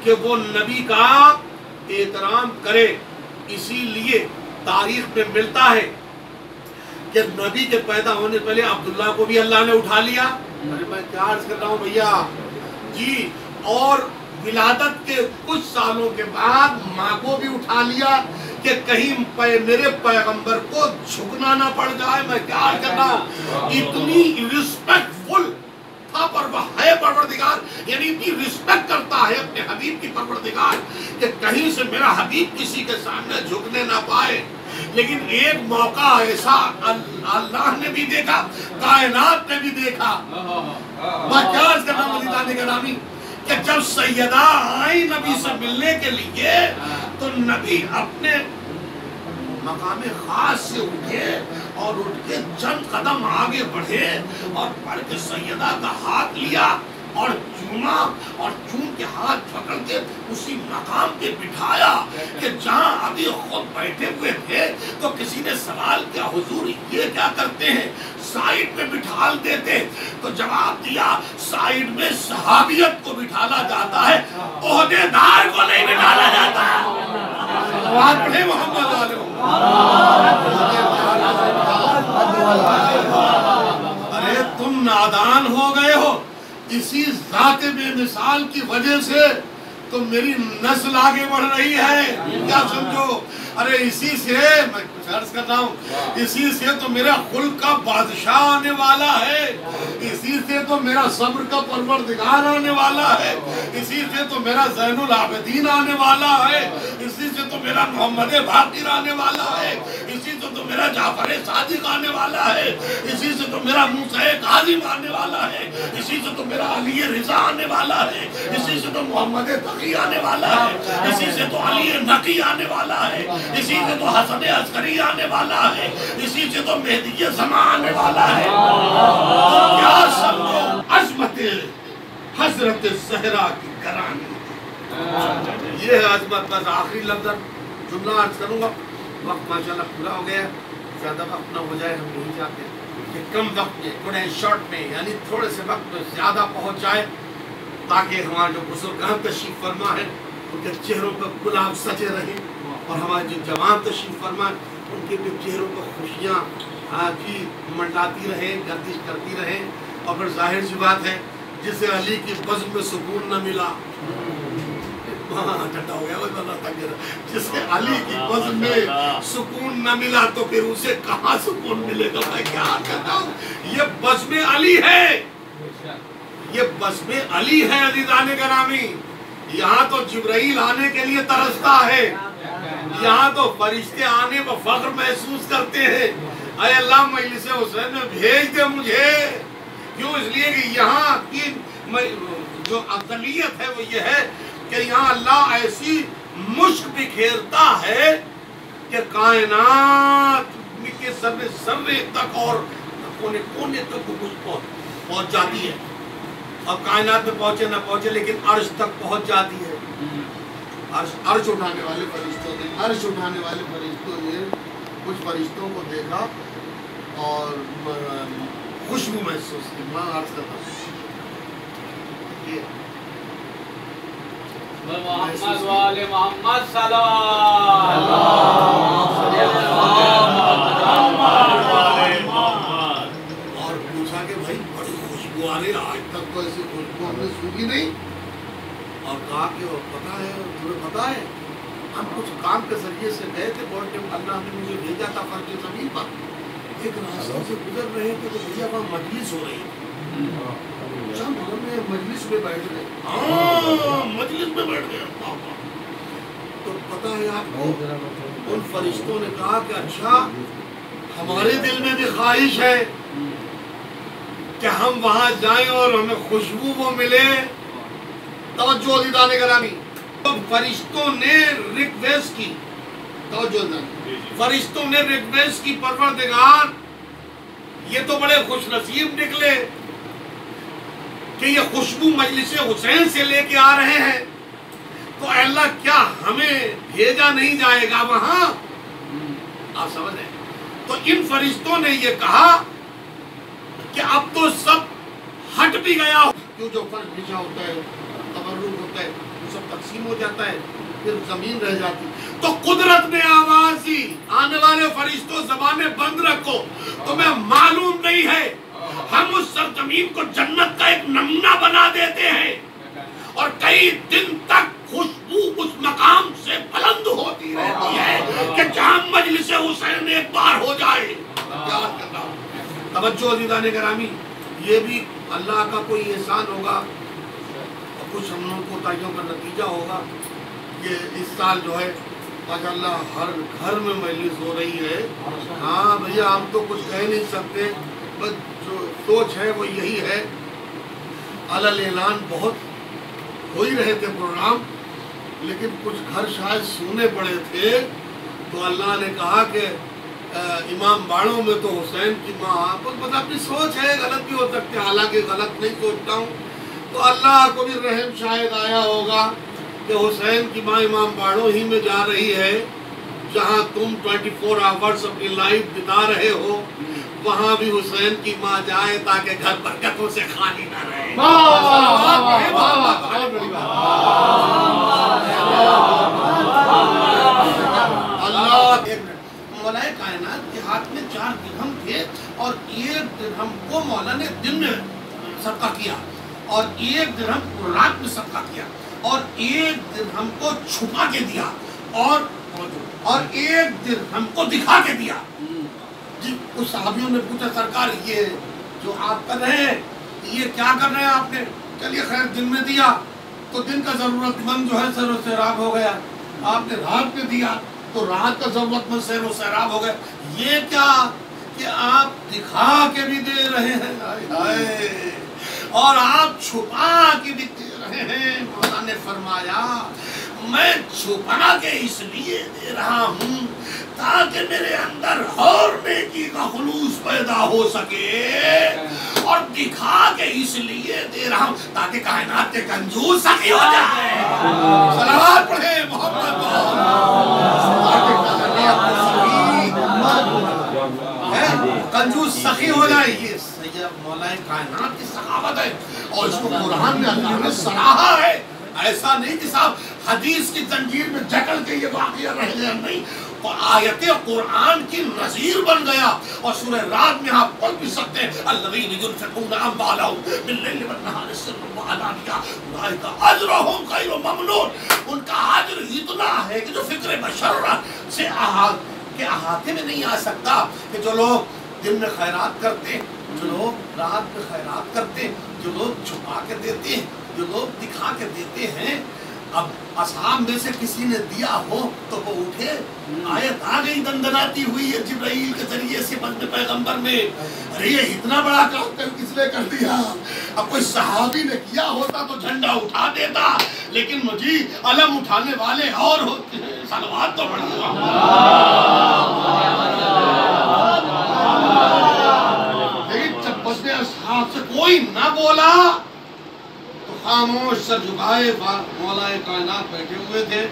کہ وہ نبی کا احترام کرے. اسی لیے تاریخ میں ملتا ہے کہ نبی کے پیدا ہونے پہلے عبداللہ کو بھی اللہ نے اٹھا لیا. ارے میں کیا عرض کر رہا ہوں بھیا جی. اور ولادت کے کچھ سالوں کے بعد ماں کو بھی اٹھا لیا کہ کہیں میرے پیغمبر کو جھکنا نہ پڑ جائے. میں کیا عرض کر رہا ہوں, اتنی ریسپیکٹ فل تھا ہے پروردگار, یعنی اتنی ریسپیکٹ کرتا ہے اپنے حبیب کی پروردگار کہ کہیں سے میرا حبیب کسی کے سامنے جھکنے نہ پائے. لیکن ایک موقع ایسا اللہ نے بھی دیکھا, کائنات نے بھی دیکھا. میں کیا عرض کر رہا ہوں عزیزان گرامی کہ جب سیدہ آئی نبی سے ملنے کے لیے تو نبی اپنے مقام خاص سے اٹھے اور اٹھ کے چند قدم آگے بڑھے اور بڑھ کے سیدہ کا ہاتھ لیا اور چوما اور چوم کے ہاتھ پکڑ کے اسی مقام پہ بٹھایا کہ جہاں ابھی خود بیٹھے ہوئے تھے تو کسی نے سوال کیا, حضور یہ کیا کرتے ہیں, سائیڈ میں بٹھال دیتے. تو جواب دیا سائیڈ میں صحابیت کو بٹھالا جاتا ہے, عہدیدار کو نہیں بٹھالا جاتا. آواز پڑھے محمد والے. ارے تم نادان ہو گئے ہو, اسی ذات بے مثال کی وجہ سے تو میری نسل آگے بڑھ رہی ہے. کیا سمجھو, ارے اسی سے میں کچھ عرض کر رہا ہوں, اسی سے تو میرا خلق کا بادشاہ آنے والا ہے, اسی سے تو میرا صبر کا پروردگار آنے والا ہے, اسی سے تو میرا زین العابدین آنے والا ہے, اسی سے تو میرا محمد باقر آنے والا ہے, اسی سے تو میرا جعفر صادق آنے والا ہے, اسی سے تو میرا موسیٰ کاظم آنے والا ہے, اسی سے تو میرا علی رضا آنے والا ہے, اسی سے تو محمد تقی آنے والا ہے, اسی سے تو علی نقی آنے والا ہے, اسی سے تو حسن عسکری آنے والا ہے, اسی سے تو مہدی زمان آنے والا ہے. تو کیا سمجھو عظمت حضرت زہرا کی گرانی, یہ ہے عظمت. بس آخری لفظ جملہ عرض کروں گا, وقت ماشاءاللہ پورا ہو گیا, زیادہ وقت نہ ہو جائے, ہم نہیں چاہتے کہ کم وقت میں تھوڑے شارٹ میں یعنی تھوڑے سے وقت میں زیادہ پہنچ جائے, تاکہ ہمارے جو بزرگان تشریف فرما ہے ان کے چہروں پر گلاب سجے رہیں, اور ہمارے جو جوان تشریف فرما ان کے بھی چہروں پر خوشیاں کی منڈاتی رہیں, گردش کرتی رہیں. اور پھر ظاہر سی بات ہے جسے علی کی بزم میں سکون نہ ملا, ٹھنڈا ہو گیا, جسے علی کی بزم میں سکون نہ ملا تو پھر اسے کہاں سکون ملے گا. میں کیا کہتا ہوں, یہ بزم علی ہے, یہ بزم علی ہے عزیزان گرامی. یہاں تو جبرائیل آنے کے لیے ترستا ہے, یہاں تو فرشتے آنے پر فخر محسوس کرتے ہیں, اے اللہ مجلس حسین میں بھیج دے مجھے. کیوں, اس لیے کہ یہاں کی جو اقلیت ہے وہ یہ ہے کہ یہاں اللہ ایسی مشک بکھیرتا ہے کہ کائنات کے ذرے ذرے تک اور کونے کونے تک وہ پہنچ جاتی ہے. اور کائنات میں پہنچے نہ پہنچے لیکن عرش تک پہنچ جاتی ہے. عرش اٹھانے والے فرشتوں نے, عرش اٹھانے والے فرشتوں نے کچھ فرشتوں کو دیکھا اور خوشبو محسوس کی. میں عرض کرتا ہوں محمد والے محمد صلی اور پوچھا کہ بھائی بڑی خوشبو آ رہی, آج تک تو ایسی خوشبو ہم نے سنی نہیں. اور کہا کہ پتہ ہے, تمہیں پتہ ہے ہم کچھ کام کے ذریعے سے گئے تھے, بہت جب اللہ نے مجھے بھیجا تھا فرش زمین پر, ایک راستوں سے گزر رہے تھے تو بھیا وہاں مجلس ہو رہی ہے, مجلس میں بیٹھ گئے. ہاں مجلس میں بیٹھ گئے. تو پتہ ہے آپ کو ان فرشتوں نے کہا کہ اچھا ہمارے دل میں بھی خواہش ہے کہ ہم وہاں جائیں اور ہمیں خوشبو وہ ملے. توجہ عزیزان گرامی, فرشتوں نے ریکویسٹ کی, توجہ فرشتوں نے ریکویسٹ کی, پروردگار یہ تو بڑے خوش نصیب نکلے کہ یہ خوشبو مجلس حسین سے لے کے آ رہے ہیں, تو اے اللہ کیا ہمیں بھیجا نہیں جائے گا وہاں. آپ سمجھ رہے ہیں, تو ان فرشتوں نے یہ کہا کہ اب تو سب ہٹ بھی گیا, کیوں جو فرش بچھا ہوتا ہے, تبرک ہوتا ہے, وہ سب تقسیم تقسیم ہو جاتا ہے، پھر زمین رہ جاتی. تو قدرت نے آواز دی، آنے والے فرشتوں زبانیں بند رکھو، تمہیں معلوم نہیں ہے ہم اس سرزمین کو جنت کا ایک نمونہ بنا دیتے ہیں اور کئی دن تک خوشبو اس مقام سے بلند ہوتی رہتی ہے کہ جہاں مجلس حسین ایک بار ہو جائے. توجہ عزیزان گرامی، یہ بھی اللہ کا کوئی احسان ہوگا اور کچھ ہم لوگوں کو تائیوں کا نتیجہ ہوگا کہ اس سال جو ہے ماشاءاللہ ہر گھر میں مجلس ہو رہی ہے. ہاں بھیا ہم تو کچھ کہہ نہیں سکتے، بس جو سوچ ہے وہ یہی ہے. علل اعلان بہت ہو ہی رہے تھے پروگرام، لیکن کچھ گھر شاید سونے پڑے تھے، تو اللہ نے کہا کہ امام باڑوں میں تو حسین کی ماں، بس اپنی سوچ ہے، غلط بھی ہو سکتے، حالانکہ غلط نہیں سوچتا ہوں. تو اللہ کو بھی رحم شاید آیا ہوگا کہ حسین کی ماں امام باڑوں ہی میں جا رہی ہے، جہاں تم 24 آورز اپنی لائف بتا رہے ہو، وہاں بھی حسین کی ماں جائے تاکہ گھر برکتوں سے خالی نہ رہے. اللہ مولا کائنات کے ہاتھ میں 4 درہم تھے اور 1 درہم کو مولا نے دن میں صدقہ کیا اور 1 درہم کو رات میں صدقہ کیا اور 1 درہم کو چھپا کے دیا اور 1 درہم کو دکھا کے دیا. جی کچھ صحابیوں نے پوچھا سرکار یہ جو آپ کر رہے ہیں یہ کیا کر رہے ہیں آپ نے؟ چلیے خیر دن میں دیا تو دن کا ضرورت مند جو ہے سیر و سیراب ہو گیا، آپ نے رات میں دیا تو رات کا ضرورت مند سیر و سیراب ہو گیا. یہ کیا کہ آپ دکھا کے بھی دے رہے ہیں اور آپ چھپا کے بھی دے رہے ہیں. مولا نے فرمایا میں چھپا کے اس لیے دے رہا ہوں تاکہ میرے اندر اور نیکی کا خلوص پیدا ہو سکے، اور دکھا کے اس لیے دے رہا ہوں تاکہ کائنات کے کنجوس سخی ہو جائے. صلوات پڑھے محمد کنجوس سخی ہو جائے. یہ سید مولا کائنات کی سخاوت ہے اور اس کو قرآن میں اللہ نے سراہا ہے. ایسا نہیں کہ صاحب حدیث کی زنجیر میں جکڑ کے یہ واقعہ رہ گیا، نہیں، اور آیت قرآن کی نظیر بن گیا. اور سورہ رات میں آپ پڑھ بھی سکتے ہیں الذین ينفقون اموالهم باللیل والنہار سرا وعلانیہ اولئک اجرهم غیر ممنون. ان کا اجر اتنا ہے کہ جو فکر بشر سے احاطے میں نہیں آ سکتا. کہ جو لوگ دن میں خیرات کرتے، جو لوگ رات میں خیرات کرتے، جو لوگ چھپا کے دیتے ہیں، جو لوگ دکھا کے دیتے ہیں. اب اصحاب میں سے کسی نے دیا ہو تو وہ اٹھے، آیت آ گئی دندناتی ہوئی ہے جبرائیل کے ذریعے سے بند پیغمبر میں، ارے یہ اتنا بڑا کام کس نے کر دیا. اب کوئی صحابی نے کیا ہوتا تو جھنڈا اٹھا دیتا، لیکن مجھے علم اٹھانے والے اور ہوتے ہیں. صلوات تو پڑھیے. لیکن جب بس اصحاب سے کوئی نہ بولا تو خاموش سر جھکائے مولا کائنات بیٹھے ہوئے تھے.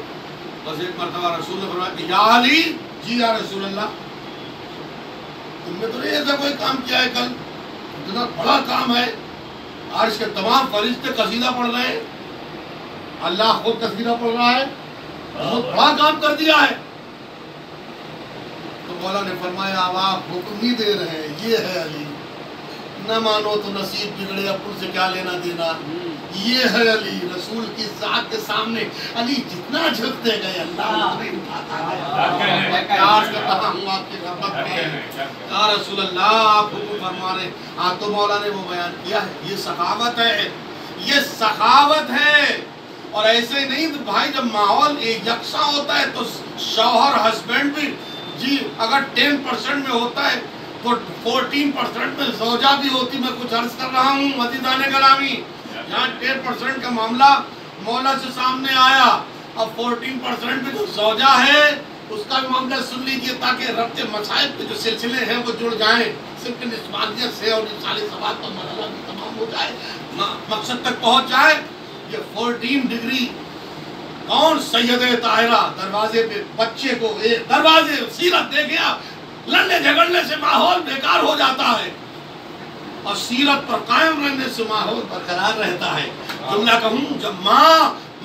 بس ایک مرتبہ رسول نے فرمایا کہ یا علی، جی یا رسول اللہ، تم نے تو نہیں ایسا کوئی کام کیا ہے کل، اتنا بڑا کام ہے، عرش کے تمام فرشتے قصیدہ پڑھ رہے ہیں، اللہ خود قصیدہ پڑھ رہا ہے، بہت بڑا کام کر دیا ہے. تو مولا نے فرمایا اب آپ حکم ہی دے رہے ہیں، یہ ہے علی، نہ مانو تو نصیب بگڑے، اپن سے کیا لینا دینا. یہ ہے علی. رسول کی ذات کے سامنے علی جتنا جھکتے گئے اللہ اتنے اٹھاتا گیا. پیار سے کہا ہوں آپ کی خدمت میں یا رسول اللہ آپ حکم فرما رہے. ہاں تو مولا نے وہ بیان کیا ہے. یہ سخاوت ہے، یہ سخاوت ہے. اور ایسے نہیں بھائی، جب ماحول یکساں ہوتا ہے تو شوہر ہسبینڈ بھی، جی اگر 10% میں ہوتا ہے تو 14% میں زوجہ بھی ہوتی. میں کچھ عرض کر رہا ہوں عزیزان گرامی، یہاں 10% کا معاملہ مولا سے سامنے آیا، اب 14% میں جو زوجہ ہے اس کا بھی معاملہ سن لیجیے تاکہ ربط مسائل کے جو سلسلے ہیں وہ جڑ جائیں، صرف نسبانیت سے اور انسانی ثبات کا مرحلہ بھی تمام ہو جائے، مقصد تک پہنچ جائے. یہ 14 ڈگری کون سید طاہرہ دروازے پہ بچے کو دروازے سیرت دیکھیں آپ، لڑنے جھگڑنے سے ماحول بیکار ہو جاتا ہے اور سیرت پر قائم رہنے سے ماحول برقرار رہتا ہے. جملہ کہوں جب